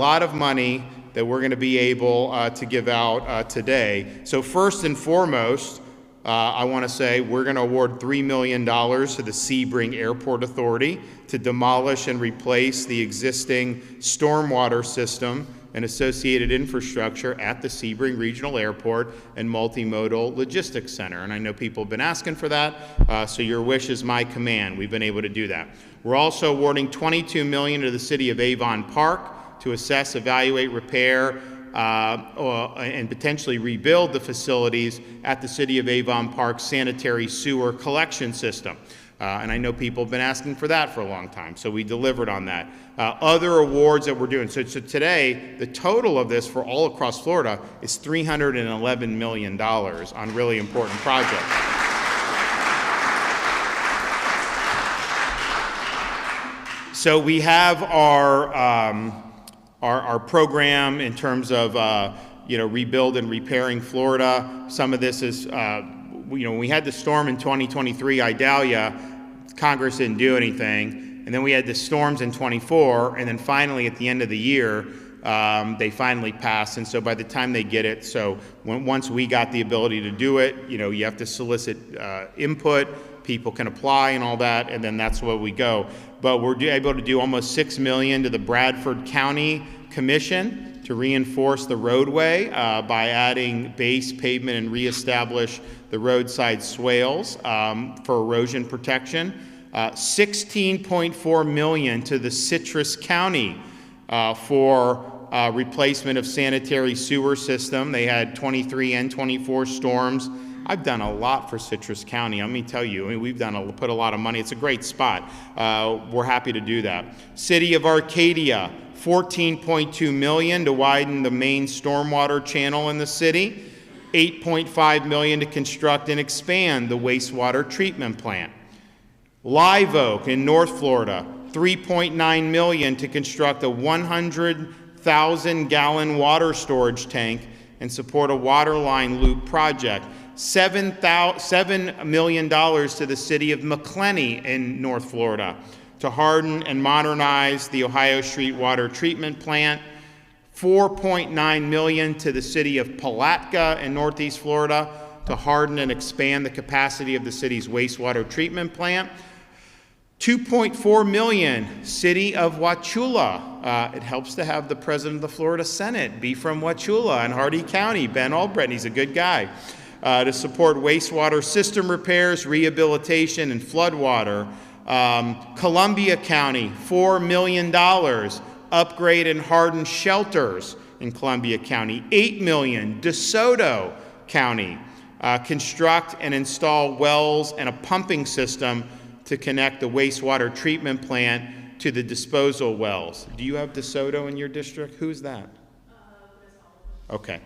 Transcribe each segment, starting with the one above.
lot of money that we're going to be able to give out today. So first and foremost, I want to say we're going to award $3 million to the Sebring Airport Authority to demolish and replace the existing stormwater system and associated infrastructure at the Sebring Regional Airport and Multimodal Logistics Center. And I know people have been asking for that, so your wish is my command. We've been able to do that. We're also awarding $22 million to the City of Avon Park to assess, evaluate, repair, and potentially rebuild the facilities at the City of Avon Park sanitary sewer collection system. And I know people have been asking for that for a long time, so we delivered on that. Other awards that we're doing. So today, the total of this for all across Florida is $311 million on really important projects. So we have our program in terms of rebuild and repairing Florida. Some of this is when we had the storm in 2023, Idalia, Congress didn't do anything, and then we had the storms in 24, and then finally at the end of the year they finally passed. And so by the time they get it, once we got the ability to do it, you have to solicit input, people can apply and all that, and then that's where we go. But we're able to do almost $6 million to the Bradford County Commission to reinforce the roadway by adding base pavement and reestablish the roadside swales for erosion protection. $16.4 million to the Citrus County for replacement of sanitary sewer system. They had 23 and 24 storms. I've done a lot for Citrus County. Let me tell you, we've put a lot of money. It's a great spot. We're happy to do that. City of Arcadia, $14.2 million to widen the main stormwater channel in the city. $8.5 million to construct and expand the wastewater treatment plant. Live Oak in North Florida, $3.9 million to construct a 100,000-gallon water storage tank and support a water line loop project. $7 million to the city of McClenny in North Florida to harden and modernize the Ohio Street water treatment plant. $4.9 million to the city of Palatka in Northeast Florida to harden and expand the capacity of the city's wastewater treatment plant. $2.4 million, City of Wauchula. It helps to have the president of the Florida Senate be from Wauchula in Hardee County, Ben Albritton. He's a good guy. To support wastewater system repairs, rehabilitation, and floodwater. Columbia County, $4 million, upgrade and harden shelters in Columbia County. $8 million, DeSoto County, construct and install wells and a pumping system to connect the wastewater treatment plant to the disposal wells. Do you have DeSoto in your district? Who's that? Okay.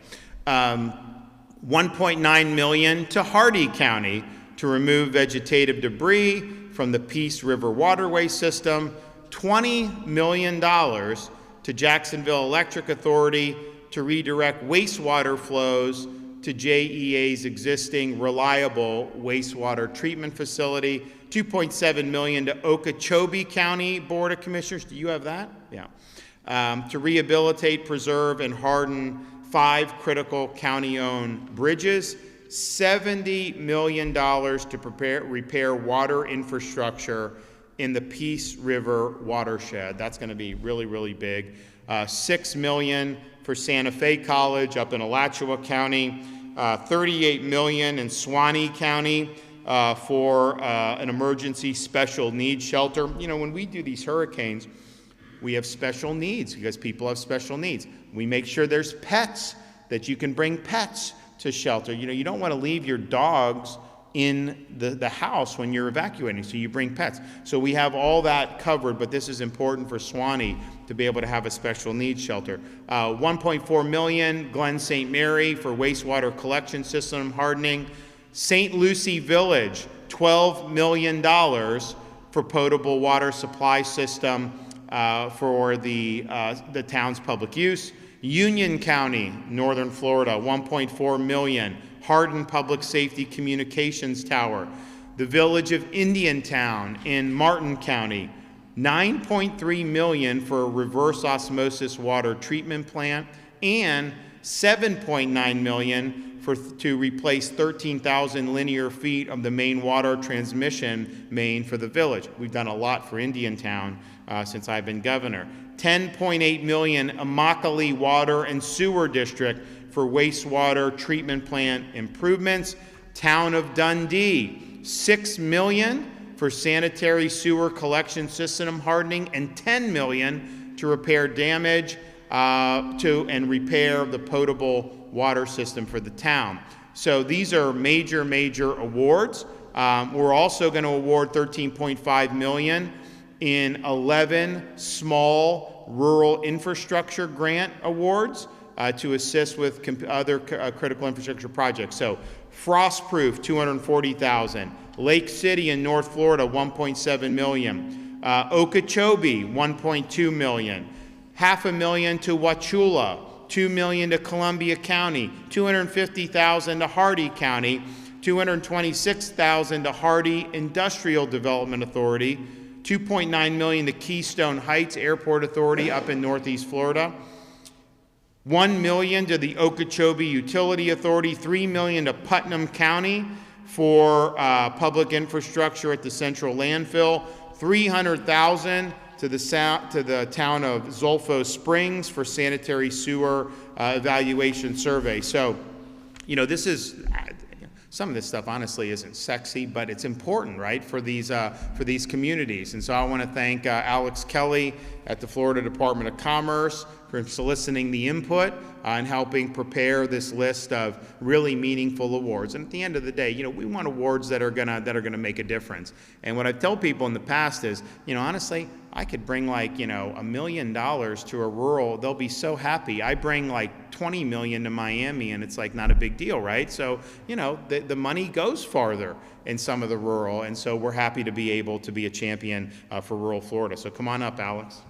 $1.9 million to Hardee County to remove vegetative debris from the Peace River waterway system. $20 million to Jacksonville Electric Authority to redirect wastewater flows to JEA's existing reliable wastewater treatment facility. $2.7 million to Okeechobee County Board of Commissioners. Do you have that? Yeah. To rehabilitate, preserve, and harden 5 critical county-owned bridges. $70 million to repair water infrastructure in the Peace River watershed. That's going to be really, really big. $6 million for Santa Fe College up in Alachua County. $38 million in Suwannee County for an emergency special needs shelter. When we do these hurricanes, we have special needs because people have special needs. We make sure there's pets, that you can bring pets to shelter. You don't want to leave your dogs in the house when you're evacuating, so you bring pets. So we have all that covered, but this is important for Suwannee to be able to have a special needs shelter. $1.4 million, Glen St. Mary for wastewater collection system hardening. St. Lucie Village, $12 million for potable water supply system for the town's public use. Union County, Northern Florida, $1.4 million. Hardin Public Safety Communications Tower. The Village of Indiantown in Martin County, $9.3 million for a reverse osmosis water treatment plant, and $7.9 million to replace 13,000 linear feet of the main water transmission main for the village. We've done a lot for Indiantown since I've been governor. $10.8 million Immokalee Water and Sewer District for wastewater treatment plant improvements. Town of Dundee, $6 million for sanitary sewer collection system hardening, and $10 million to repair damage and repair the potable water system for the town. So these are major, major awards. We're also going to award $13.5 million in 11 small rural infrastructure grant awards to assist with other critical infrastructure projects. So Frostproof, $240,000. Lake City in North Florida, $1.7 million. Okeechobee, $1.2 million. $500,000 to Wauchula, $2 million to Columbia County, $250,000 to Hardee County, $226,000 to Hardee Industrial Development Authority, $2.9 million to Keystone Heights Airport Authority up in Northeast Florida, $1 million to the Okeechobee Utility Authority, $3 million to Putnam County for public infrastructure at the Central Landfill, $300,000 to the town of Zolfo Springs for sanitary sewer evaluation survey. So, you know, this is some of this stuff honestly isn't sexy, but it's important, right, for these communities. And so I want to thank Alex Kelly at the Florida Department of Commerce for soliciting the input and helping prepare this list of really meaningful awards. And at the end of the day, you know, we want awards that are gonna make a difference. And what I've told people in the past is, you know, honestly, I could bring like, you know, $1 million to a rural, they'll be so happy. I bring like 20 million to Miami and it's like not a big deal, right? So, you know, the money goes farther in some of the rural, and so we're happy to be able to be a champion for rural Florida. So come on up, Alex.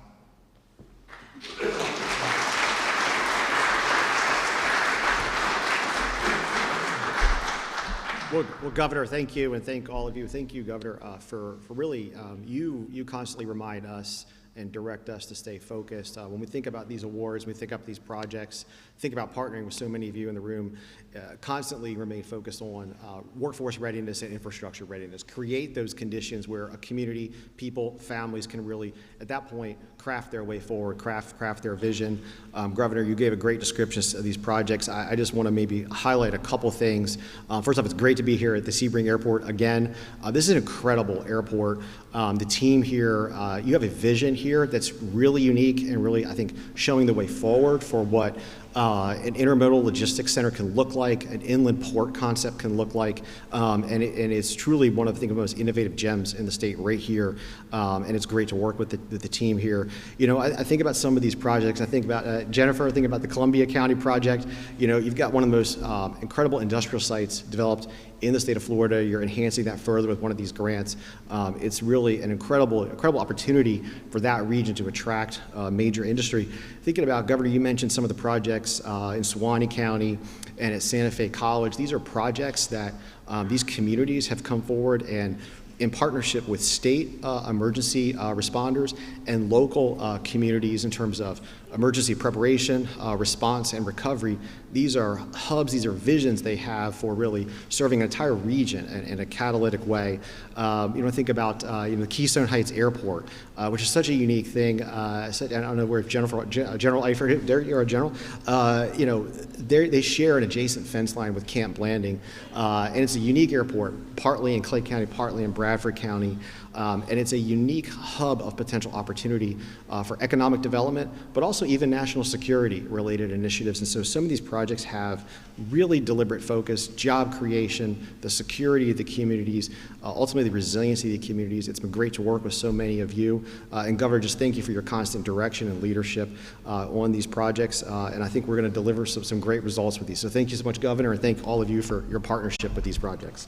Well, Governor, thank you, and thank all of you. Thank you, Governor, for really, you constantly remind us and direct us to stay focused. When we think about these awards, when we think about these projects, think about partnering with so many of you in the room, constantly remain focused on workforce readiness and infrastructure readiness. Create those conditions where a community, people, families can really, at that point, craft their way forward, craft their vision. Governor, you gave a great description of these projects. I just want to maybe highlight a couple things. First off, it's great to be here at the Sebring Airport again. This is an incredible airport. The team here, you have a vision here that's really unique and really, I think, showing the way forward for what an intermodal logistics center can look like, an inland port concept can look like, and it's truly one of the most innovative gems in the state right here, and it's great to work with the team here. You know, I think about some of these projects. I think about Jennifer. I think about the Columbia County project. You know, you've got one of the most incredible industrial sites developed in the state of Florida. You're enhancing that further with one of these grants. It's really an incredible opportunity for that region to attract major industry. Thinking about, Governor, you mentioned some of the projects in Suwannee County and at Santa Fe College. These are projects that these communities have come forward and in partnership with state emergency responders and local communities in terms of emergency preparation, response, and recovery. These are hubs, these are visions they have for really serving an entire region in a catalytic way. You know, think about the Keystone Heights Airport, which is such a unique thing. I don't know where General Eifert, there you're a general. You know, they share an adjacent fence line with Camp Blanding, and it's a unique airport, partly in Clay County, partly in Bradford County. And it's a unique hub of potential opportunity for economic development, but also even national security related initiatives. And so some of these projects have really deliberate focus, job creation, the security of the communities, ultimately the resiliency of the communities. It's been great to work with so many of you. And Governor, just thank you for your constant direction and leadership on these projects. And I think we're going to deliver some great results with these. So thank you so much, Governor, and thank all of you for your partnership with these projects.